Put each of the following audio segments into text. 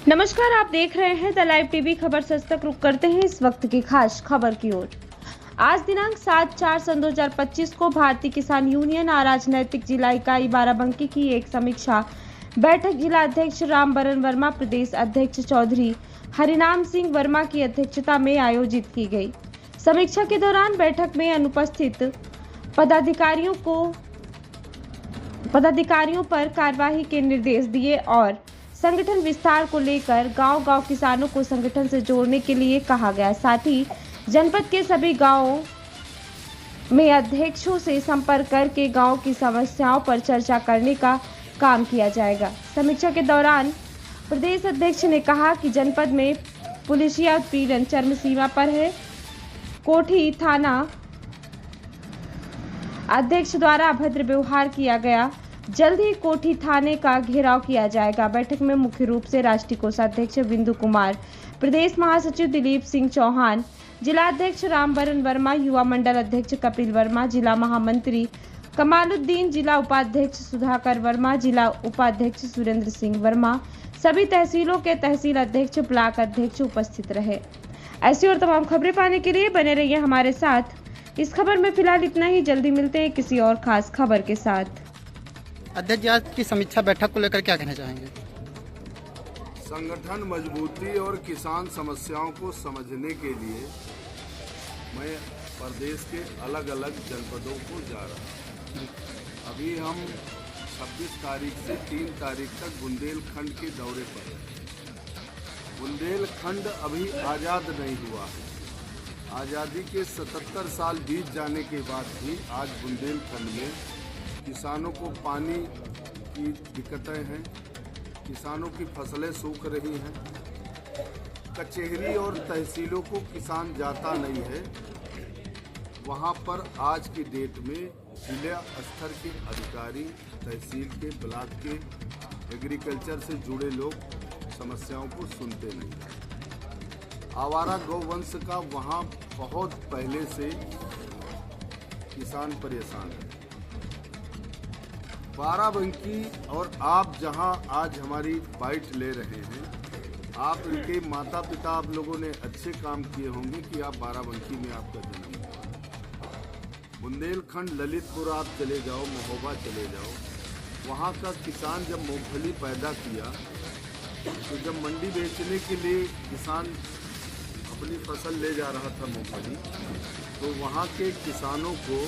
नमस्कार, आप देख रहे हैं द लाइव टीवी। खबर सच तक रुक करते हैं इस वक्त की खास खबर की ओर। आज दिनांक 7/4/2025 को भारतीय किसान यूनियन अराजनैतिक जिला इकाई बाराबंकी की एक समीक्षा बैठक जिला अध्यक्ष रामबरन वर्मा, प्रदेश अध्यक्ष चौधरी हरिनाम सिंह वर्मा की अध्यक्षता में आयोजित की गई। समीक्षा के दौरान बैठक में अनुपस्थित पदाधिकारियों पर कार्रवाई के निर्देश दिए और संगठन विस्तार को लेकर गांव-गांव किसानों को संगठन से जोड़ने के लिए कहा गया। साथ ही जनपद के सभी गांवों में अध्यक्षों से संपर्क करके गांव की समस्याओं पर चर्चा करने का काम किया जाएगा। समीक्षा के दौरान प्रदेश अध्यक्ष ने कहा कि जनपद में पुलिसिया उत्पीड़न चरम सीमा पर है। कोठी थाना अध्यक्ष द्वारा अभद्र व्यवहार किया गया। जल्द ही कोठी थाने का घेराव किया जाएगा। बैठक में मुख्य रूप से राष्ट्रीय कोषाध्यक्ष बिंदु कुमार, प्रदेश महासचिव दिलीप सिंह चौहान, जिला अध्यक्ष रामबरन वर्मा, युवा मंडल अध्यक्ष कपिल वर्मा, जिला महामंत्री कमालुद्दीन, जिला उपाध्यक्ष सुधाकर वर्मा, जिला उपाध्यक्ष सुरेंद्र सिंह वर्मा, सभी तहसीलों के तहसील अध्यक्ष, ब्लॉक अध्यक्ष उपस्थित रहे। ऐसी और तमाम खबरें पाने के लिए बने रहिए हमारे साथ। इस खबर में फिलहाल इतना ही। जल्दी मिलते हैं किसी और खास खबर के साथ। अध्यक्ष, आज की समीक्षा बैठक को लेकर क्या कहना चाहेंगे? संगठन मजबूती और किसान समस्याओं को समझने के लिए मैं प्रदेश के अलग अलग जनपदों को जा रहा हूँ। अभी हम 26 तारीख से 3 तारीख तक बुंदेलखंड के दौरे पर हैं। बुंदेलखंड अभी आज़ाद नहीं हुआ है। आज़ादी के 77 साल बीत जाने के बाद भी आज बुंदेलखंड में किसानों को पानी की दिक्कतें हैं, किसानों की फसलें सूख रही हैं, कचहरी और तहसीलों को किसान जाता नहीं है। वहाँ पर आज की डेट में जिला स्तर के अधिकारी, तहसील के, ब्लॉक के, एग्रीकल्चर से जुड़े लोग समस्याओं को सुनते नहीं। आवारा गौवंश का वहाँ बहुत पहले से किसान परेशान है। बाराबंकी और आप जहां आज हमारी बाइट ले रहे हैं, आप इनके माता पिता आप लोगों ने अच्छे काम किए होंगे कि आप बाराबंकी में आपका जन्म हुआ। बुंदेलखंड, ललितपुर आप चले जाओ, महोबा चले जाओ, वहां का किसान जब मूंगफली पैदा किया तो जब मंडी बेचने के लिए किसान अपनी फसल ले जा रहा था मूंगफली, तो वहां के किसानों को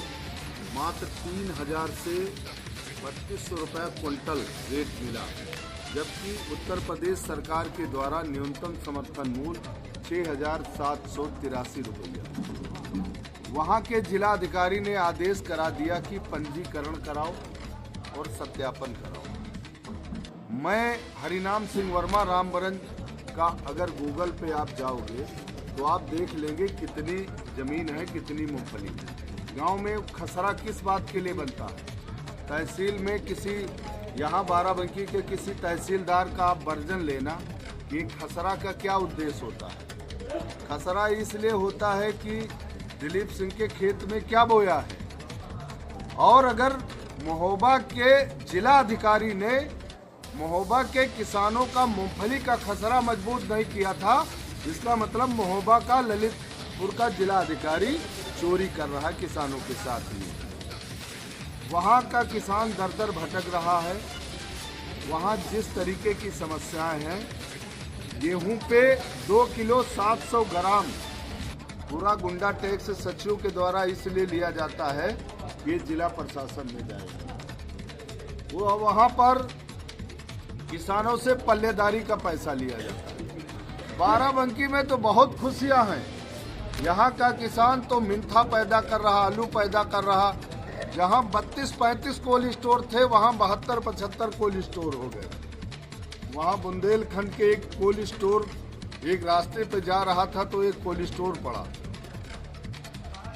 मात्र 3000 से 3200 रुपये क्विंटल रेट मिला, जबकि उत्तर प्रदेश सरकार के द्वारा न्यूनतम समर्थन मूल्य 6783 रुपया। वहाँ के जिला अधिकारी ने आदेश करा दिया कि पंजीकरण कराओ और सत्यापन कराओ। मैं हरिनाम सिंह वर्मा रामबरन का अगर गूगल पे आप जाओगे तो आप देख लेंगे कितनी जमीन है, कितनी मूंगफली है। गांव में खसरा किस बात के लिए बनता है? तहसील में किसी, यहाँ बाराबंकी के किसी तहसीलदार का आप वर्जन लेना कि खसरा का क्या उद्देश्य होता है। खसरा इसलिए होता है कि दिलीप सिंह के खेत में क्या बोया है। और अगर महोबा के जिला अधिकारी ने महोबा के किसानों का मूंगफली का खसरा मजबूत नहीं किया था, इसका मतलब महोबा का ललितपुर का जिला अधिकारी चोरी कर रहा है किसानों के साथ में। वहाँ का किसान दर दर भटक रहा है। वहाँ जिस तरीके की समस्याएं हैं, गेहूं पे 2 किलो 700 ग्राम पूरा गुंडा टैक्स सचिव के द्वारा इसलिए लिया जाता है, ये जिला प्रशासन में जाएगा। वो वहाँ पर किसानों से पल्लेदारी का पैसा लिया जाता है। बाराबंकी में तो बहुत खुशियाँ हैं। यहाँ का किसान तो मिंथा पैदा कर रहा, आलू पैदा कर रहा। जहाँ 32-35 कोल्ड स्टोर थे, वहाँ 72-75 कोल्ड स्टोर हो गए। वहाँ बुंदेलखंड के एक कोल्ड स्टोर, एक रास्ते पे जा रहा था तो एक कोल्ड स्टोर पड़ा।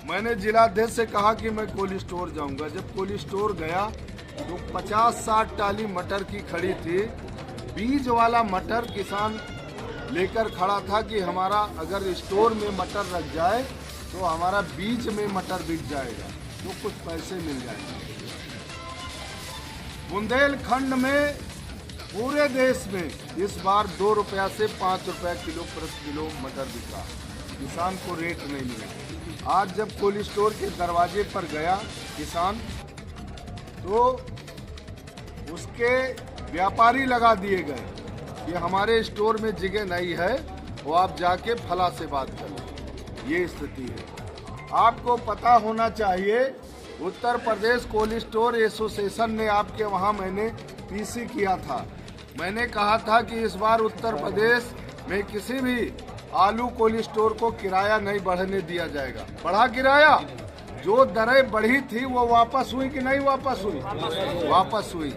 मैंने जिलाध्यक्ष से कहा कि मैं कोल्ड स्टोर जाऊंगा। जब कोल्ड स्टोर गया तो 50-60 टाली मटर की खड़ी थी। बीज वाला मटर किसान लेकर खड़ा था कि हमारा अगर स्टोर में मटर रख जाए तो हमारा बीच में मटर बिक जाएगा, तो कुछ पैसे मिल जाएंगे। बुंदेलखंड में पूरे देश में इस बार 2 रुपया से 5 रुपया प्रति किलो मटर बिका, किसान को रेट नहीं मिला। आज जब कोल्ड स्टोर के दरवाजे पर गया किसान, तो उसके व्यापारी लगा दिए गए कि हमारे स्टोर में जगह नहीं है, वो आप जाके फला से बात करें। ये स्थिति है। आपको पता होना चाहिए, Uttar Pradesh cold store association ने आपके वहाँ मैंने पीसी किया था। मैंने कहा था कि इस बार उत्तर प्रदेश में किसी भी आलू कोल्ड स्टोर को किराया नहीं बढ़ने दिया जाएगा। बढ़ा किराया, जो दरें बढ़ी थी वो वापस हुई कि नहीं वापस हुई? वापस हुई।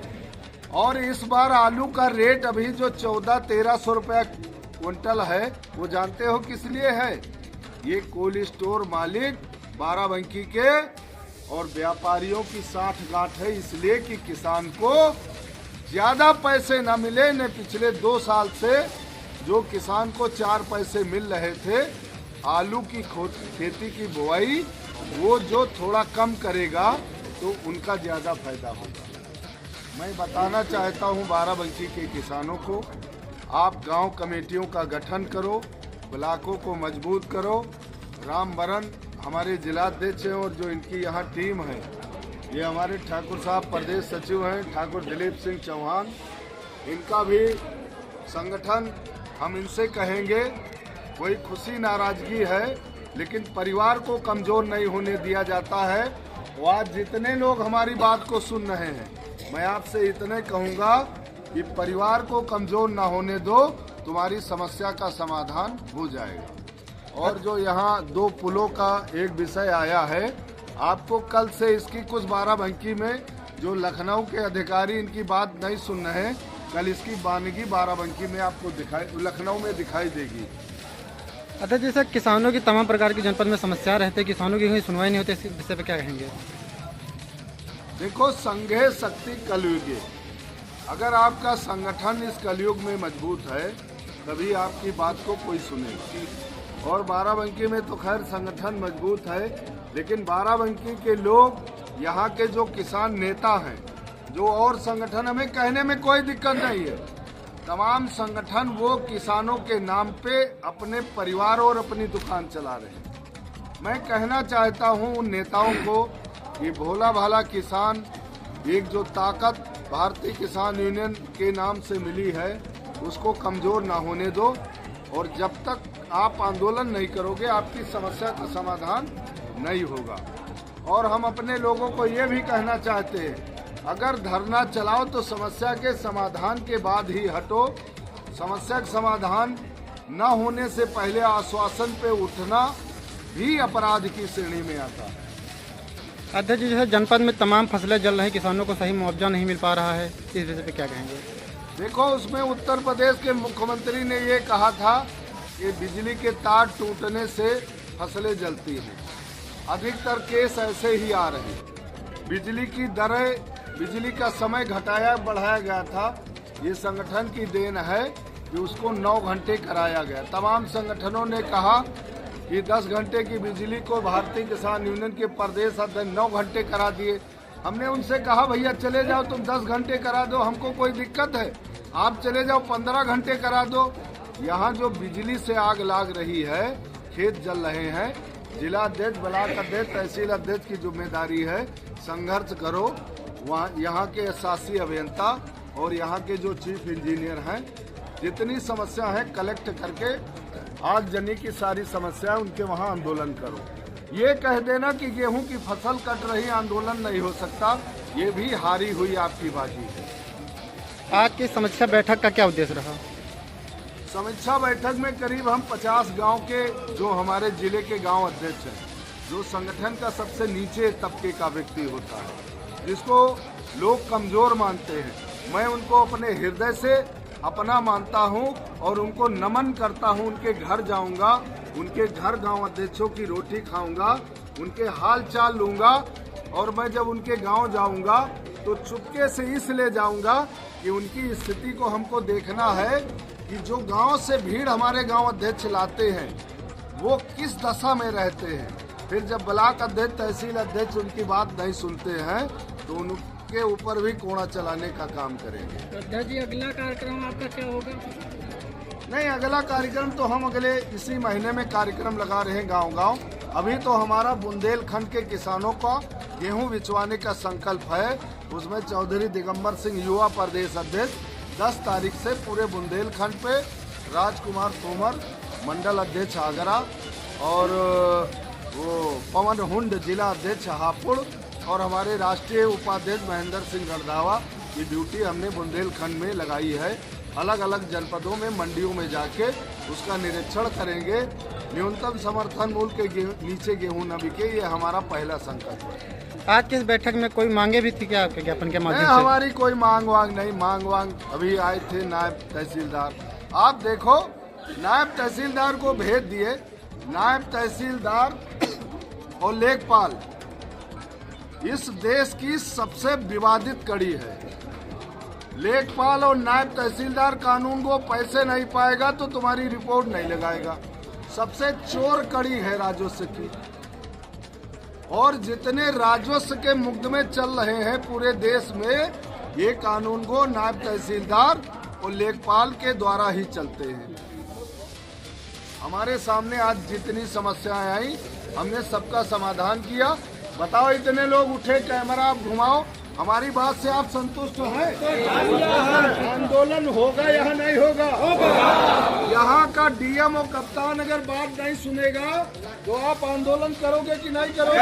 और इस बार आलू का रेट अभी जो 1400-1300 रुपया क्विंटल है, वो जानते हो किस लिए है? ये कोल्ड स्टोर मालिक बाराबंकी के और व्यापारियों की साठगांठ है, इसलिए कि किसान को ज्यादा पैसे न मिले। न पिछले 2 साल से जो किसान को 4 पैसे मिल रहे थे आलू की खेती की बुआई, वो जो थोड़ा कम करेगा तो उनका ज्यादा फायदा होगा। मैं बताना चाहता हूं बाराबंकी के किसानों को, आप गांव कमेटियों का गठन करो, ब्लॉकों को मजबूत करो। रामबरन हमारे जिलाध्यक्ष हैं और जो इनकी यहाँ टीम है, ये हमारे ठाकुर साहब प्रदेश सचिव हैं, ठाकुर दिलीप सिंह चौहान, इनका भी संगठन। हम इनसे कहेंगे, कोई खुशी नाराजगी है लेकिन परिवार को कमजोर नहीं होने दिया जाता है। वो आज जितने लोग हमारी बात को सुन रहे हैं, मैं आपसे इतने कहूँगा कि परिवार को कमजोर ना होने दो, तुम्हारी समस्या का समाधान हो जाएगा। और जो यहाँ 2 पुलों का एक विषय आया है, आपको कल से इसकी कुछ बाराबंकी में जो लखनऊ के अधिकारी इनकी बात नहीं सुन रहे हैं, कल इसकी बानगी बाराबंकी में आपको लखनऊ में दिखाई देगी। अध्यक्ष जी, सर किसानों की तमाम प्रकार की जनपद में समस्या रहते, किसानों की कोई सुनवाई नहीं होती, इस विषय पे क्या कहेंगे? देखो, संघे शक्ति कलयुगे। अगर आपका संगठन इस कलयुग में मजबूत है तभी आपकी बात को कोई सुनेगा। और बाराबंकी में तो खैर संगठन मजबूत है, लेकिन बाराबंकी के लोग, यहाँ के जो किसान नेता हैं, जो और संगठन, हमें कहने में कोई दिक्कत नहीं है, तमाम संगठन वो किसानों के नाम पे अपने परिवार और अपनी दुकान चला रहे हैं। मैं कहना चाहता हूँ उन नेताओं को, ये भोला भाला किसान, एक जो ताकत भारतीय किसान यूनियन के नाम से मिली है, उसको कमजोर ना होने दो। और जब तक आप आंदोलन नहीं करोगे, आपकी समस्या का समाधान नहीं होगा। और हम अपने लोगों को ये भी कहना चाहते हैं, अगर धरना चलाओ तो समस्या के समाधान के बाद ही हटो। समस्या का समाधान न होने से पहले आश्वासन पे उठना भी अपराध की श्रेणी में आता है। अध्यक्ष जी, जनपद में तमाम फसलें जल रही, किसानों को सही मुआवजा नहीं मिल पा रहा है, इस विषय पे क्या कहेंगे? देखो, उसमें उत्तर प्रदेश के मुख्यमंत्री ने ये कहा था कि बिजली के तार टूटने से फसलें जलती हैं। अधिकतर केस ऐसे ही आ रहे हैं। बिजली की दरें, बिजली का समय बढ़ाया गया था, ये संगठन की देन है कि उसको 9 घंटे कराया गया। तमाम संगठनों ने कहा कि 10 घंटे की बिजली को भारतीय किसान यूनियन के प्रदेश अध्यक्ष 9 घंटे करा दिए। हमने उनसे कहा, भैया चले जाओ, तुम 10 घंटे करा दो, हमको कोई दिक्कत है, आप चले जाओ 15 घंटे करा दो। यहाँ जो बिजली से आग लाग रही है, खेत जल रहे हैं, जिला अध्यक्ष, ब्लॉक अध्यक्ष, तहसील अध्यक्ष की जिम्मेदारी है, संघर्ष करो। वहाँ यहाँ के शासी अभियंता और यहाँ के जो चीफ इंजीनियर हैं, जितनी समस्या है कलेक्ट करके आगजनी की सारी समस्या उनके वहाँ आंदोलन करो। ये कह देना कि गेहूं की फसल कट रही, आंदोलन नहीं हो सकता, ये भी हारी हुई आपकी बाजी है। आज की समीक्षा बैठक का क्या उद्देश्य रहा? समीक्षा बैठक में करीब हम 50 गांव के, जो हमारे जिले के गांव अध्यक्ष हैं, जो संगठन का सबसे नीचे तबके का व्यक्ति होता है, जिसको लोग कमजोर मानते हैं, मैं उनको अपने हृदय से अपना मानता हूं और उनको नमन करता हूं। उनके घर जाऊंगा, उनके घर गांव अध्यक्षों की रोटी खाऊंगा, उनके हाल चाल लूंगा। और मैं जब उनके गांव जाऊंगा तो चुपके से इसलिए जाऊंगा कि उनकी स्थिति को हमको देखना है कि जो गांव से भीड़ हमारे गांव अध्यक्ष लाते हैं वो किस दशा में रहते हैं। फिर जब ब्लॉक अध्यक्ष, तहसील अध्यक्ष उनकी बात नहीं सुनते हैं तो उनके ऊपर भी कोड़ा चलाने का काम करेंगे। अध्यक्ष जी, अगला कार्यक्रम आपका क्या होगा? नहीं, अगला कार्यक्रम तो हम अगले इसी महीने में कार्यक्रम लगा रहे हैं गांव-गांव। अभी तो हमारा बुंदेलखंड के किसानों का गेहूं बिचवाने का संकल्प है। उसमें चौधरी दिगंबर सिंह युवा प्रदेश अध्यक्ष 10 तारीख से पूरे बुंदेलखंड पे, राजकुमार तोमर मंडल अध्यक्ष आगरा और वो पवन हुंड जिला अध्यक्ष हापुड़ और हमारे राष्ट्रीय उपाध्यक्ष महेंद्र सिंह रंधावा की ड्यूटी हमने बुंदेलखंड में लगाई है। अलग अलग जनपदों में, मंडियों में जाके उसका निरीक्षण करेंगे। न्यूनतम समर्थन मूल्य के नीचे गेहूं न बिके, ये हमारा पहला संकल्प है। आज की इस बैठक में कोई मांगे भी थी क्या आपके ज्ञापन के माध्यम से? हमारी कोई मांग वांग नहीं। मांग वांग अभी आए थे नायब तहसीलदार, आप देखो नायब तहसीलदार को भेज दिए। नायब तहसीलदार और लेखपाल इस देश की सबसे विवादित कड़ी है। लेखपाल और नायब तहसीलदार कानून को पैसे नहीं पाएगा तो तुम्हारी रिपोर्ट नहीं लगाएगा। सबसे चोर कड़ी है राजस्व की। और जितने राजस्व के मुकदमे चल रहे हैं पूरे देश में, ये कानून को नायब तहसीलदार और लेखपाल के द्वारा ही चलते हैं। हमारे सामने आज जितनी समस्याएं आई हमने सबका समाधान किया। बताओ, इतने लोग उठे, कैमरा आप घुमाओ, हमारी बात से आप संतुष्ट हैं? आंदोलन होगा या नहीं होगा? यहाँ का डीएम और कप्तान अगर बात नहीं सुनेगा तो आप आंदोलन करोगे कि नहीं करोगे?